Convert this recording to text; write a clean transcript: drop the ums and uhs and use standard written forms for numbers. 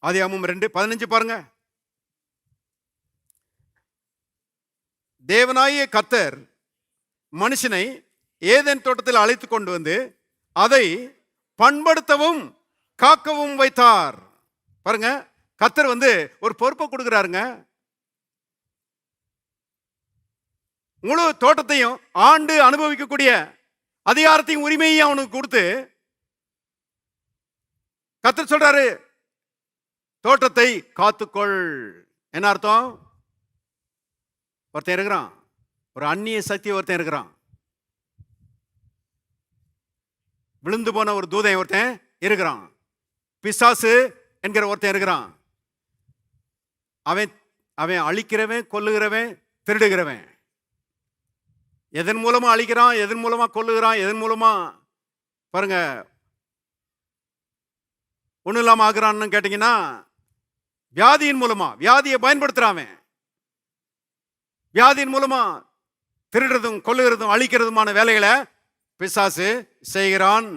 ஆதியாகமம் 2:15 பாருங்க. தேவனாகிய கர்த்தர் மனுஷனை ஏதேன் தோட்டத்தில் அழைத்து கொண்டு வந்து அதை பண்படுத்தவும் காக்கவும் வைத்தார். பாருங்க, கர்த்தர் ஒரு பொறுப்பை கொடுக்கிறாருங்க. முழு தோட்டத்தையும் ஆண்டு அனுபவிக்கக்கூடிய அதிகாரத்தையும் உரிமையையும் அவனுக்கு கொடுத்து கர்த்தர் சொல்றாரு, தோட்டத்தை காத்துக்கொள். என்ன அர்த்தம்? ஒருத்தன் இருக்கிறான், ஒரு அந்நிய சக்தி ஒருத்தன் இருக்கிறான், விழுந்து போன ஒரு தூதன் ஒருத்தன் இருக்கிறான், பிசாசு என்கிற ஒருத்தன் இருக்கிறான். அவன் அவன் அழிக்கிறவன், கொல்லுகிறவன், திருடுகிறவன். எதன் மூலமா அழிக்கிறான், எதன் மூலமா கொல்லுகிறான், எதன் மூலமா பாருங்க ஒன்றும் இல்லாம ஆகுறான்னு கேட்டீங்கன்னா, வியாதியின் மூலமா, வியாதியை பயன்படுத்துறான். வியாதியின் மூலமா திருடுறதும் கொல்லுகிறதும் அழிக்கிறதுமான வேலைகளை பிசாசு செய்கிறான்.